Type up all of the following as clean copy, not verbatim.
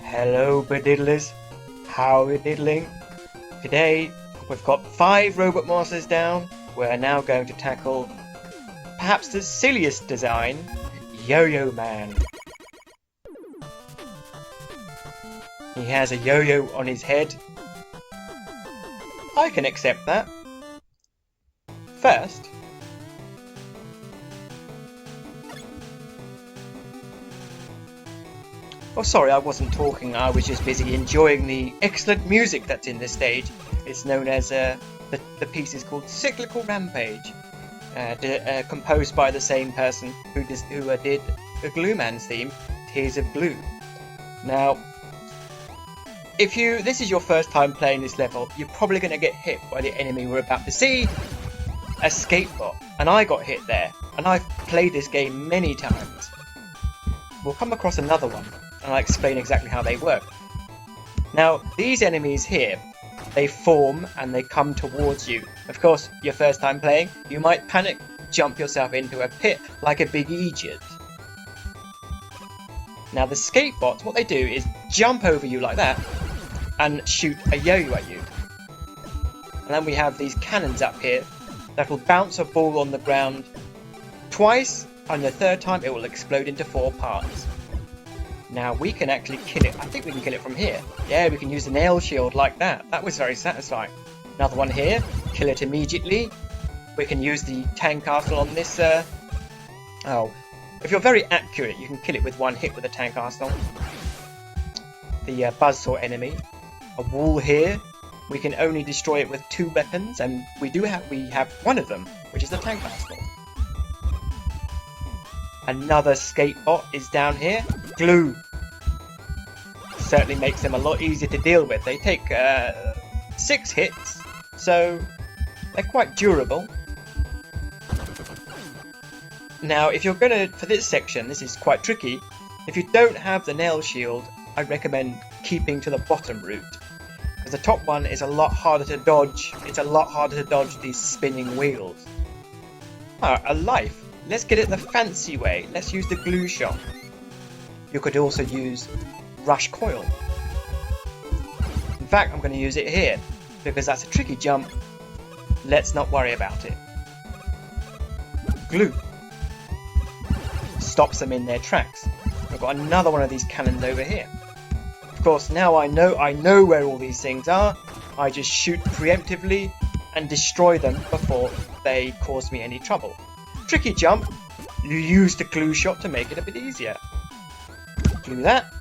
Hello, Bediddlers. How are you diddling? Today, we've got 5 robot monsters down. We're now going to tackle perhaps the silliest design, Yo-Yo Man. He has a yo-yo on his head. I can accept that. First, oh sorry, I wasn't talking, I was just busy enjoying the excellent music that's in this stage. It's known as, the piece is called Cyclical Rampage, composed by the same person who did the Glue Man's theme, Tears of Glue. Now, if this is your first time playing this level, you're probably going to get hit by the enemy we're about to see, a skatebot, and I got hit there, and I've played this game many times. We'll come across another one, and I'll explain exactly how they work. Now, these enemies here, they form and they come towards you. Of course, your first time playing, you might panic, jump yourself into a pit like a big idiot. Now the skatebots, what they do is jump over you like that and shoot a yo-yo at you. And then we have these cannons up here that will bounce a ball on the ground twice, and the third time it will explode into 4 parts. Now we can actually kill it. I think we can kill it from here. Yeah, we can use the nail shield like that. That was very satisfying. Another one here. Kill it immediately. We can use the tank arsenal on this. If you're very accurate, you can kill it with 1 hit with a tank arsenal. The buzzsaw enemy. A wall here. We can only destroy it with 2 weapons, and we have one of them, which is the tank arsenal. Another skatebot is down here. Glue. Certainly makes them a lot easier to deal with. They take 6 hits, so they're quite durable. Now, if you're gonna, for this section, this is quite tricky. If you don't have the nail shield, I recommend keeping to the bottom route, because the top one is a lot harder to dodge. It's a lot harder to dodge these spinning wheels. A life. Let's get it the fancy way. Let's use the glue shot. You could also use rush coil. In fact, I'm going to use it here because that's a tricky jump. Let's not worry about it. Glue stops them in their tracks. We've got another one of these cannons over here. Of course, now I know where all these things are. I just shoot preemptively and destroy them before they cause me any trouble. Tricky jump. You use the glue shot to make it a bit easier. Glue that.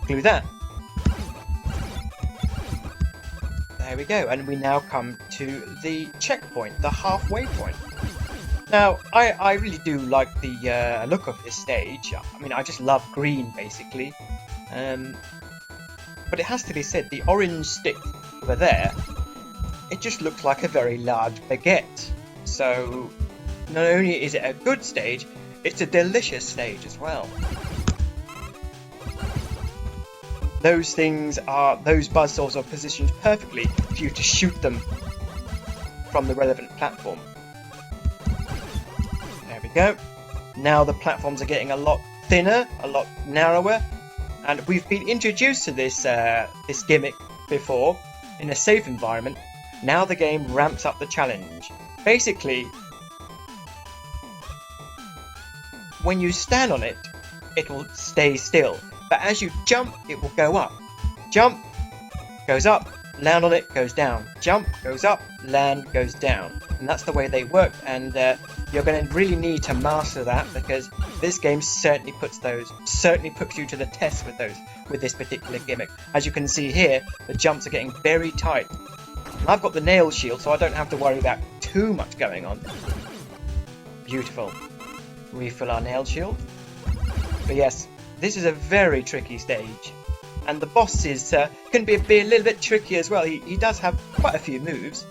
Glue that. There we go, and we now come to the checkpoint, the halfway point. Now, I really do like the look of this stage. I mean, I just love green, basically. But it has to be said, the orange stick over there, it just looks like a very large baguette. So, not only is it a good stage, it's a delicious stage as well. Those buzzsaws are positioned perfectly for you to shoot them from the relevant platform. There we go. Now the platforms are getting a lot thinner, a lot narrower, and we've been introduced to this gimmick before in a safe environment. Now the game ramps up the challenge. Basically, when you stand on it, it will stay still. But as you jump, it will go up. Jump, goes up, land on it, goes down. Jump, goes up, land, goes down. And that's the way they work, and you're going to really need to master that, because this game certainly puts you to the test with this particular gimmick. As you can see here, the jumps are getting very tight. I've got the nail shield, so I don't have to worry about too much going on. Beautiful. Refill our nail shield. But yes, this is a very tricky stage, and the boss can be a little bit tricky as well. He does have quite a few moves.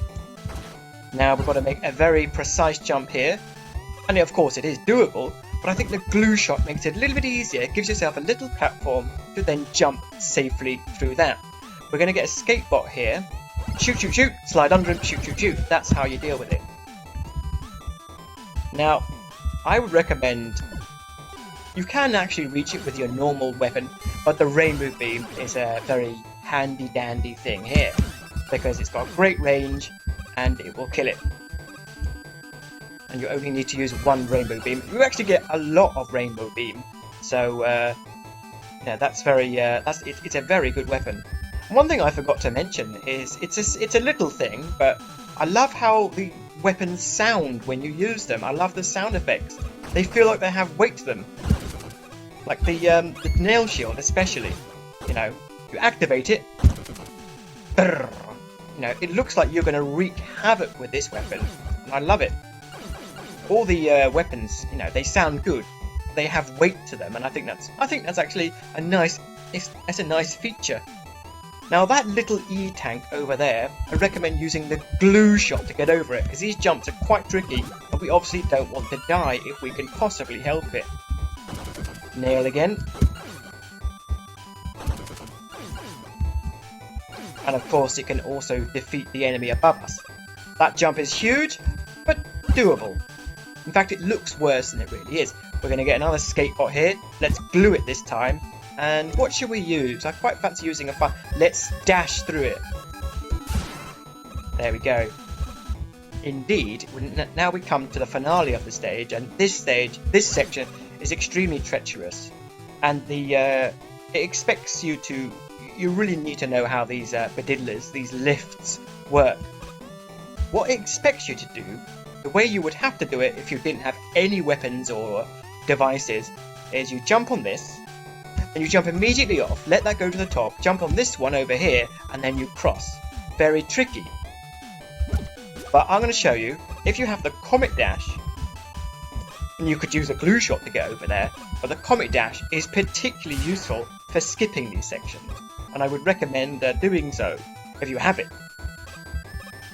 Now we've got to make a very precise jump here, and of course it is doable, but I think the glue shot makes it a little bit easier. It gives yourself a little platform to then jump safely through that. We're going to get a skatebot here. Shoot, shoot, shoot, slide under him, shoot, shoot, shoot. That's how you deal with it. Now, I would recommend You can actually reach it with your normal weapon, but the Rainbow Beam is a very handy dandy thing here, because it's got great range and it will kill it. And you only need to use one Rainbow Beam. You actually get a lot of Rainbow Beam, so yeah, that's very it's a very good weapon. One thing I forgot to mention is it's a little thing, but I love how the weapons sound when you use them. I love the sound effects. They feel like they have weight to them. Like the nail shield especially. You know, you activate it. Brrr, you know, it looks like you're going to wreak havoc with this weapon. And I love it. All the weapons, you know, they sound good. They have weight to them, and I think that's actually a nice it's a nice feature. Now that little E-tank over there, I recommend using the glue shot to get over it, because these jumps are quite tricky, and we obviously don't want to die if we can possibly help it. Nail again. And of course it can also defeat the enemy above us. That jump is huge, but doable. In fact, it looks worse than it really is. We're going to get another skatebot here. Let's glue it this time. And what should we use? I quite fancy using a Let's dash through it. There we go. Indeed, now we come to the finale of the stage, and this section is extremely treacherous. And it expects you to... You really need to know how these bediddlers, these lifts, work. What it expects you to do, the way you would have to do it if you didn't have any weapons or devices, is you jump on this, and you jump immediately off, let that go to the top, jump on this one over here, and then you cross. Very tricky. But I'm going to show you, if you have the Comet Dash, and you could use a glue shot to get over there, but the Comet Dash is particularly useful for skipping these sections, and I would recommend doing so, if you have it.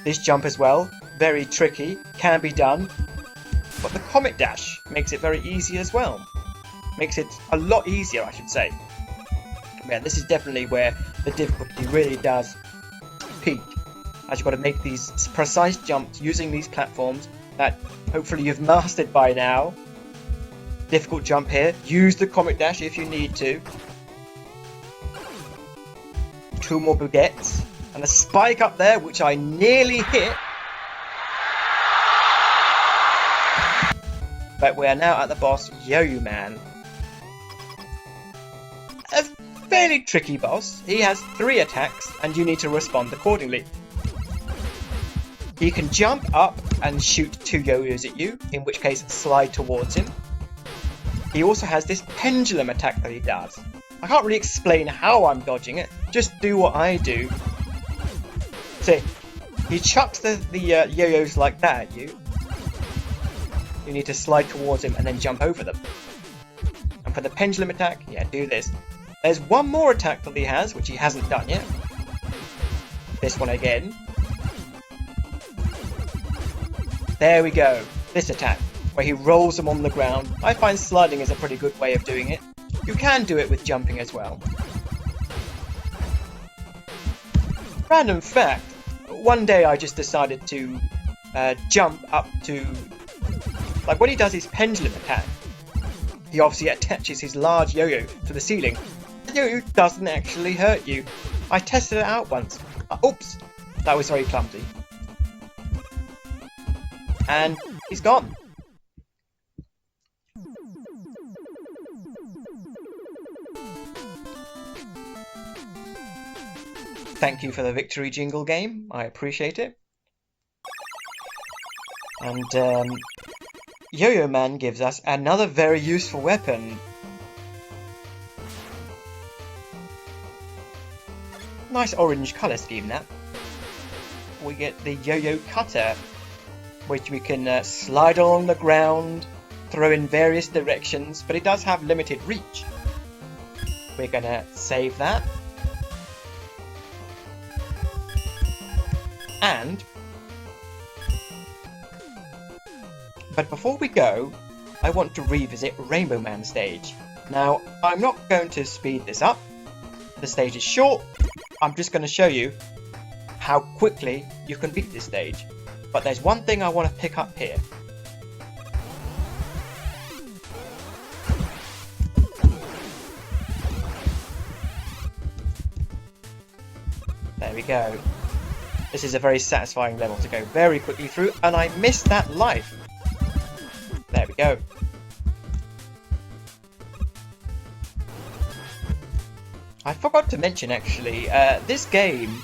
This jump as well, very tricky, can be done, but the Comet Dash makes it very easy as well. Makes it a lot easier, I should say. Yeah, this is definitely where the difficulty really does peak, as you've got to make these precise jumps using these platforms that hopefully you've mastered by now. Difficult jump here. Use the Comet Dash if you need to. 2 more baguettes. And a spike up there, which I nearly hit. But we are now at the boss, Yo-Yo Man. A fairly tricky boss. He has 3 attacks, and you need to respond accordingly. He can jump up and shoot 2 yo-yos at you, in which case slide towards him. He also has this pendulum attack that he does. I can't really explain how I'm dodging it, just do what I do. See, he chucks the yo-yos like that at you. You need to slide towards him and then jump over them. And for the pendulum attack, yeah, do this. There's one more attack that he has, which he hasn't done yet. This one again. There we go. This attack, where he rolls them on the ground. I find sliding is a pretty good way of doing it. You can do it with jumping as well. Random fact, one day I just decided to jump up to... Like when he does his pendulum attack, he obviously attaches his large yo-yo to the ceiling. The yo-yo doesn't actually hurt you. I tested it out once. Oops, that was very clumsy. And he's gone. Thank you for the victory jingle game. I appreciate it. And Yo-Yo Man gives us another very useful weapon. Nice orange colour scheme, that. We get the Yo-Yo Cutter, which we can slide along the ground, throw in various directions, but it does have limited reach. We're gonna save that. But before we go, I want to revisit Rainbow Man stage. Now, I'm not going to speed this up. The stage is short. I'm just going to show you how quickly you can beat this stage. But there's one thing I want to pick up here. There we go. This is a very satisfying level to go very quickly through, and I missed that life. There we go. I forgot to mention, actually, this game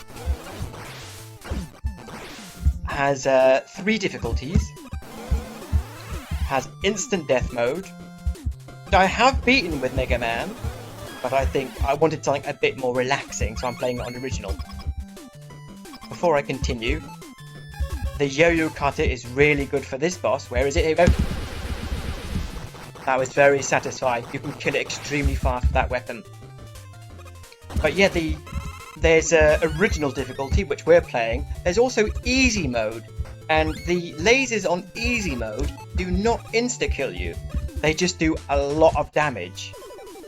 has 3 difficulties. Has instant death mode, which I have beaten with Mega Man, but I think I wanted something a bit more relaxing, so I'm playing it on original. Before I continue, the yo-yo cutter is really good for this boss. Where is it? Here we go. That was very satisfying. You can kill it extremely fast with that weapon. But yeah, there's original difficulty, which we're playing. There's also easy mode, and the lasers on easy mode do not insta-kill you. They just do a lot of damage.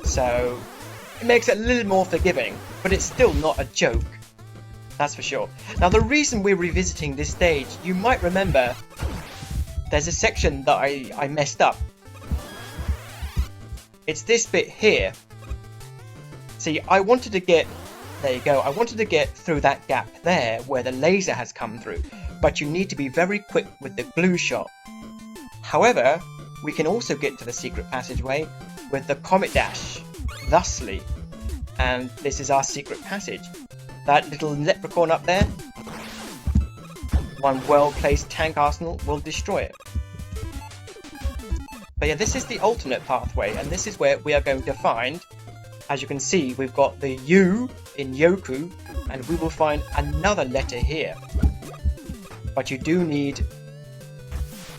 So it makes it a little more forgiving, but it's still not a joke. That's for sure. Now, the reason we're revisiting this stage, you might remember there's a section that I messed up. It's this bit here. See, I wanted to get... There you go. I wanted to get through that gap there where the laser has come through. But you need to be very quick with the glue shot. However, we can also get to the secret passageway with the Comet Dash, thusly. And this is our secret passage. That little leprechaun up there, one well-placed tank arsenal will destroy it. But yeah, this is the alternate pathway, and this is where we are going to find, as you can see, we've got the U in Yoku, and we will find another letter here. But you do need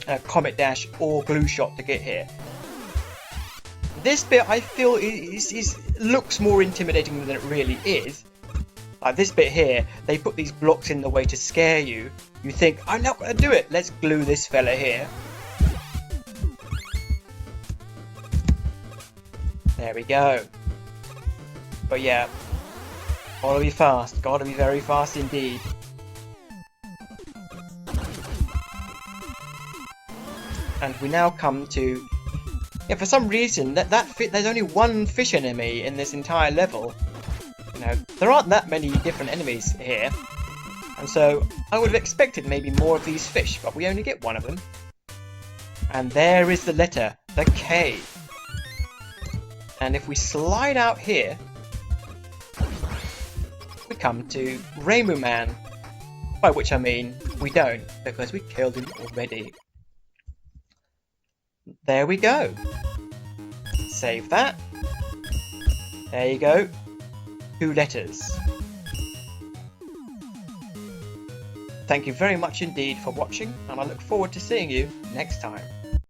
a Comet Dash or Glue Shot to get here. This bit, I feel, looks more intimidating than it really is. Like this bit here, they put these blocks in the way to scare you. You think, I'm not going to do it. Let's glue this fella here. There we go. But yeah, gotta be fast. Gotta be very fast indeed. And we now come to... Yeah, for some reason, there's only one fish enemy in this entire level. You know, there aren't that many different enemies here. And so, I would have expected maybe more of these fish, but we only get one of them. And there is the letter, the K. And if we slide out here, we come to Rainbow Man. By which I mean, we don't, because we killed him already. There we go. Save that. There you go. 2 letters. Thank you very much indeed for watching, and I look forward to seeing you next time.